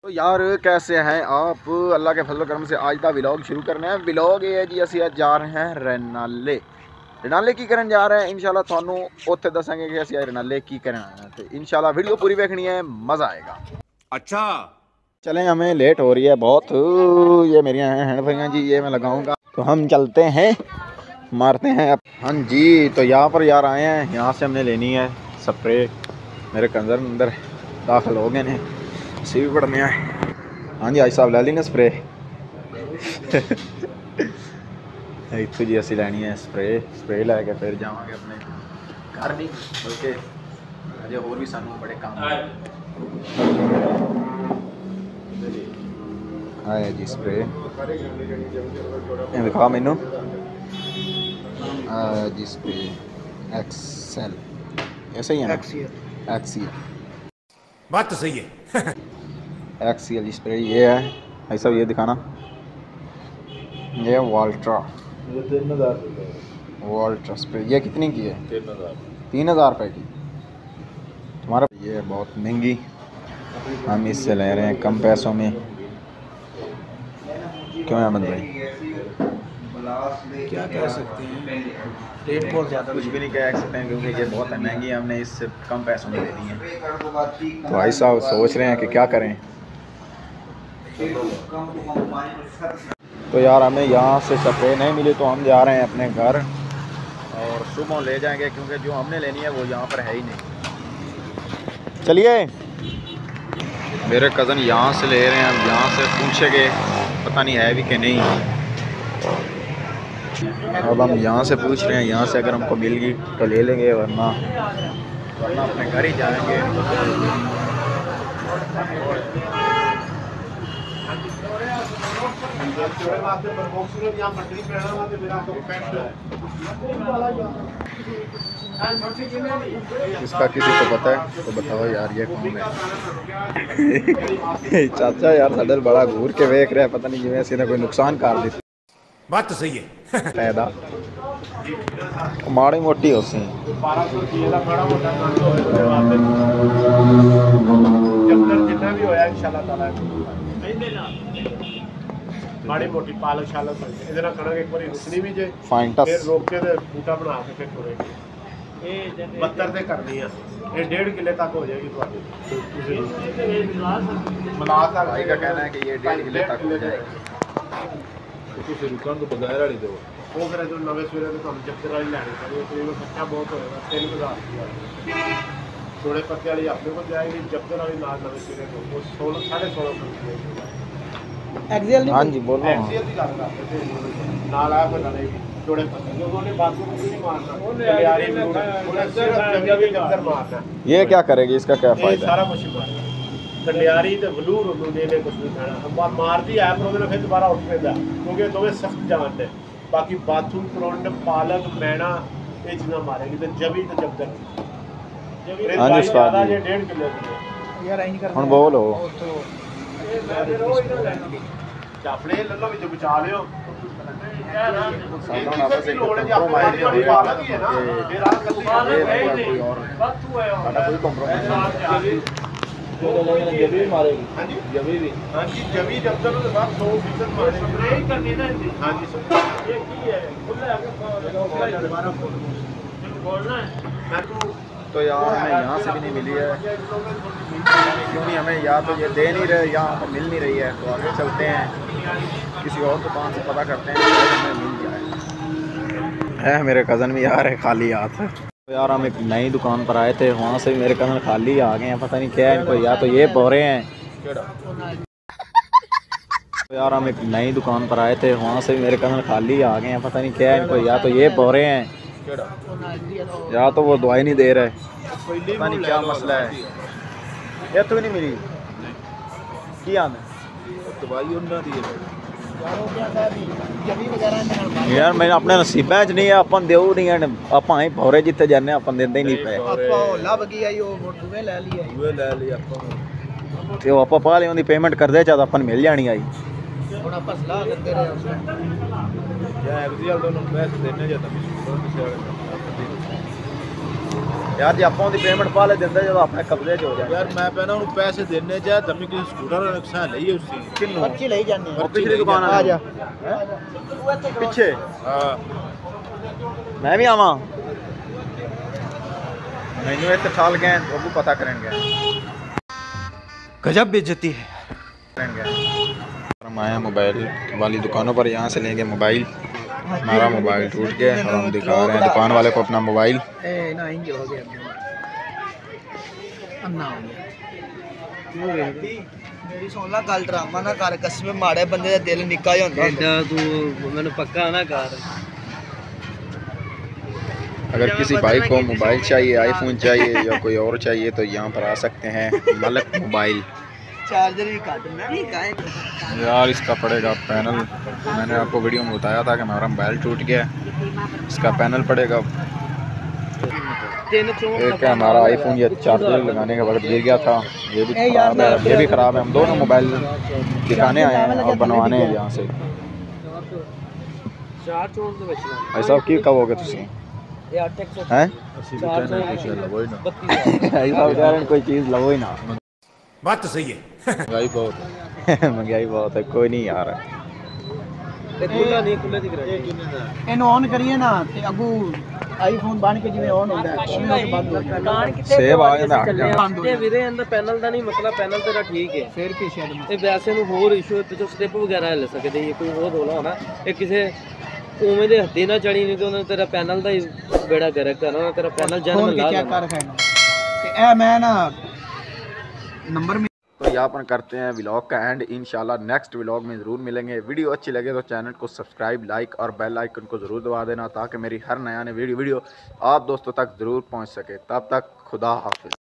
तो यार कैसे हैं आप। अल्लाह के फजल करम से आज का व्लॉग शुरू करने हैं। व्लॉग ये है जी असी आज जा रहे हैं रनाले। रनाले की करन जा रहे हैं इंशाल्लाह थानू उत्थे दसांगे कि असी आज रनाले की करन आए हैं। तो इंशाल्लाह वीडियो पूरी देखनी है, मज़ा आएगा। अच्छा चलें, हमें लेट हो रही है बहुत। ये मेरी हैंड फ्री जी, ये मैं लगाऊंगा तो हम चलते हैं, मारते हैं अब। हाँ जी, तो यहाँ पर यार आए हैं, यहाँ से हमने लेनी है स्प्रे। मेरे कंजर अंदर दाखिल हो गए हैं, सी भी पढ़ने आए। हाँ जी, आज साहब लै ली ना स्प्रे। इतों जी असी लैनी है स्प्रे लैके फिर जावांगे अपने घर। नहीं बल्कि अजे होर भी सानू बड़े काम आया जी। स्प्रे दिखा मैनू जी। स्प्रे एक्सेल ऐसे ही है ना, एक्सीएल बात तो सही है। एक्सीएल जी स्प्रे ये है भाई साहब। ये दिखाना, ये वाल्ट्रा, ये 3000 वाल्ट्रा स्प्रे। ये कितनी की है? 3000 रुपये की। तुम्हारा ये है बहुत महंगी, हम इससे ले रहे हैं कम पैसों में। क्यों अहमद भाई? क्या कह सकते हैं, रेट बहुत ज़्यादा। कुछ भी नहीं कह सकते हैं क्योंकि ये बहुत महंगी है, हमने इससे कम पैसों में ले ली है। तो भाई साहब सोच रहे हैं कि क्या करें। तो यार हमें यहाँ से स्प्रे नहीं मिली तो हम जा रहे हैं अपने घर और सुबह ले जाएंगे, क्योंकि जो हमने लेनी है वो यहाँ पर है ही नहीं। चलिए, मेरे कज़न यहाँ से ले रहे हैं, हम यहाँ से पूछेंगे, पता नहीं है भी कि नहीं। अब हम यहाँ से पूछ रहे हैं, यहाँ से अगर हमको मिल गई तो ले लेंगे, वरना अपने घर ही जाएंगे। इसका किसी को पता है तो बताओ यार, ये कौन है? चाचा यार साडे बड़ा घूर के वेख रहा है, पता नहीं जिवें असीं ने कोई नुकसान कर दिता। बात तो सही है। पैदा माड़ी मोटी हो सी माड़ी मोटी पालक शालक इधर कणक एक बार रुकनी भी जे, फाइंटस फिर रोक के ते बूटा बना के फिर तुरेगी। ये 72 ते करनी है, ये 1.5 किले तक हो जाएगी तुम्हारी। मलासा भाई का कहना है कि ये 1.5 किले तक हो जाएगी। ਤੁਸੀਂ ਰੁਕਣ ਤੋਂ ਬਗੈਰ ਵਾਲੀ ਦਿਓ। ਉਹ ਫਿਰ ਜਦੋਂ ਨਵੇਂ ਸਵੇਰੇ ਤੋਂ ਤੁਹਾਨੂੰ ਜੱਫਰ ਵਾਲੀ ਲੈਣੀ ਪੈਣੀ, ਤਕਰੀਬਨ ਖਰਚਾ ਬਹੁਤ ਹੋਏਗਾ 3000 ਰੁਪਏ। ਥੋੜੇ ਪੱਤੇ ਵਾਲੀ ਆਪਣੇ ਕੋਲ ਜਾਏਗੀ, ਜੱਫਰ ਵਾਲੀ ਨਾਲ ਨਵੇਂ ਸਵੇਰੇ ਤੋਂ ਉਹ 16 16.5 ਰੁਪਏ। एक्सेल हाँ जी बोलो। एक्सेल ਦੀ ਗੱਲ ਕਰਦੇ ਤੇ ਨਾਲ ਆ ਫਿਰ ਨਾਲੇ ਥੋੜੇ ਪੱਤੇ ਜਦੋਂ ਉਹਨੇ ਬਾਥੂ ਨੂੰ ਨਹੀਂ ਮਾਰਨਾ, ਯਾਰੀ ਉਹਨੇ ਸਿਰਫ ਜੱਫਰ ਮਾਰਨਾ। ये क्या करेगी, इसका क्या ਇਹ फायदा? ਸਾਰਾ ਕੁਝ ਮਾਰਨਾ कंडियारी तो वलूर होंगे ने कुछ नहीं खाना मारती है, पर फिर दोबारा उठ पैदा क्योंकि दोवें सख्त जान है। बाकी बाथरूम कुरंड पालक मैना ये चीज़ा मारेगी तो जबी तो जब तक हाँ जी, स्वाद ये 1.5 किलो यार ऐ कर हुण बोलो। चापड़े ले लो विच बचा लियो यार। साधारण आपस में कंप्रोमाइज नहीं हो रहा है, फिर आप कोई और बातू है साडा कोई कंप्रोमाइज नहीं। जबी भी मारेगी। हाँ जी जबी भी, हाँ जी जबी जब तक तो बात 100% मारेगी। स्प्रे करनी ना। हाँ जी ये की है खुला है दोबारा बोलना है मैं तो यार हमें यहाँ से भी नहीं मिली है, क्यों नहीं हमें या तो ये दे नहीं रहे या हमें मिल नहीं रही है। तो आगे चलते हैं, किसी और दुकान से पता करते हैं कि हमें मिल जाए। है मेरे कज़न भी यार है खाली हाथ। तो यार हम एक नई दुकान पर आए थे, वहाँ से भी मेरे कज़न खाली आ गए हैं, पता नहीं क्या है इनको। या तो ये बोरे हैं। तो यार हम एक नई दुकान पर आए थे, वहाँ से भी मेरे कज़न खाली आ गए हैं, पता नहीं क्या है इनको। या तो ये बोरे हैं या तो वो दवाई नहीं दे रहे, पता नहीं क्या मसला है। ये तो नहीं मिली की आने दवाई उन्होंने दी यार मैंने अपने नसीबा च नहीं है, अपन देऊ नहीं है। आप भौरे जिते जाने अपन देंदे ही नहीं पे। तो आप पा लिया उनकी पेमेंट कर दे, चाहे अपन मिल जानी आई। यार जी ਆਪਾਂ ਉਹਦੀ ਪੇਮੈਂਟ ਪਾ ਲੈ ਦਿੰਦੇ ਜਦੋਂ ਆਪਣੇ ਕਬਜ਼ੇ 'ਚ ਹੋ ਜਾਏ ਯਾਰ ਮੈਂ ਪਹਿਲਾਂ ਉਹਨੂੰ ਪੈਸੇ ਦੇਣੇ ਜਾ ਦਮੀ ਕਿਸੇ ਸਕੂਟਰ ਦਾ ਨਕਸ਼ਾ ਲਈਏ ਉਸੇ ਕਿੰਨੂੰ पर्ची ले जाने ਉਹ ਪਿਛਲੀ ਦੁਕਾਨ आ जा ਪਿੱਛੇ ਹਾਂ ਮੈਂ ਵੀ ਆਵਾਂ ਮੈਨੂੰ ਇੱਥੇ ਠਾਲ ਗਏ ਉਹ ਪਤਾ ਕਰਨਗੇ गजब बेइज्जती है। हम आए हैं मोबाइल वाली दुकानों पर, यहाँ से लेंगे मोबाइल। हमारा मोबाइल टूट गया और हम दिखा रहे हैं दुकान वाले को अपना मोबाइल। ना इंज हो गया अन्ना हो गया मेरी सोला गल ड्रामा ना कर कसम माड़े बंदे दा दिल निक्का ही होंदा एडा तू मैनू पक्का ना कर। अगर किसी भाई को मोबाइल चाहिए, आईफोन चाहिए या कोई और चाहिए तो यहाँ पर आ सकते हैं मलक मोबाइल। चार्जर भी काटना नहीं काहे यार इसका पड़ेगा पैनल, मैंने आपको वीडियो में बताया था कि हमारा मोबाइल टूट गया, इसका पैनल पड़ेगा। एक है हमारा आईफोन, ये चार्जर लगाने के वक्त गिर गया था, ये भी खराब है, ये भी ख़राब है। हम दोनों मोबाइल दिखाने आए हैं और बनवाने हैं यहाँ से। भाई साहब की कब हो गए तुम हैं कोई चीज़ लवो ही ना। बात तो सही है। महंगाई बहुत है महंगाई बहुत है, कोई नहीं यार ਇਹਨੂੰ ਔਨ ਕਰੀਏ ਨਾ ਤੇ ਅੱਗੂ ਆਈਫੋਨ ਬਣ ਕੇ ਜਿਵੇਂ ਔਨ ਹੁੰਦਾ ਹੈ ਉਹਨਾਂ ਤੋਂ ਬੰਦ ਹੋ ਜਾਂਦਾ ਸੇਵ ਆ ਜਾਂਦਾ ਤੇ ਵੀਰੇ ਇਹਦਾ ਪੈਨਲ ਦਾ ਨਹੀਂ ਮਸਲਾ, ਪੈਨਲ ਤੇਰਾ ਠੀਕ ਹੈ ਫਿਰ ਕੀ ਸ਼ਾਇਦ ਇਹ ਵੈਸੇ ਨੂੰ ਹੋਰ ਇਸ਼ੂ ਹੈ, ਪਿੱਛੋਂ ਸਟੈਪ ਵਗੈਰਾ ਹਿੱਲ ਸਕਦੇ ਇਹ ਕੋਈ ਹੋਰ ਰੋਲਾ ਹੋਣਾ, ਇਹ ਕਿਸੇ ਉਵੇਂ ਦੇ ਹੱਥੀ ਨਾ ਚੜੀ ਨਹੀਂ ਤੇ ਉਹਨਾਂ ਤੇਰਾ ਪੈਨਲ ਦਾ ਹੀ ਬੇੜਾ ਗਰਕ ਕਰਨਾ, ਤੇਰਾ ਪੈਨਲ ਜਨਮ ਲਾ ਚੈੱਕ ਕਰ ਖਾਣਾ ਤੇ ਇਹ मैं ना नंबर तो यहाँ पर करते हैं व्लॉग का एंड। इंशाल्लाह नेक्स्ट व्लॉग में ज़रूर मिलेंगे। वीडियो अच्छी लगे तो चैनल को सब्सक्राइब, लाइक और बेल आइकन को ज़रूर दबा देना ताकि मेरी हर नया वीडियो आप दोस्तों तक ज़रूर पहुँच सके। तब तक खुदा हाफिज़।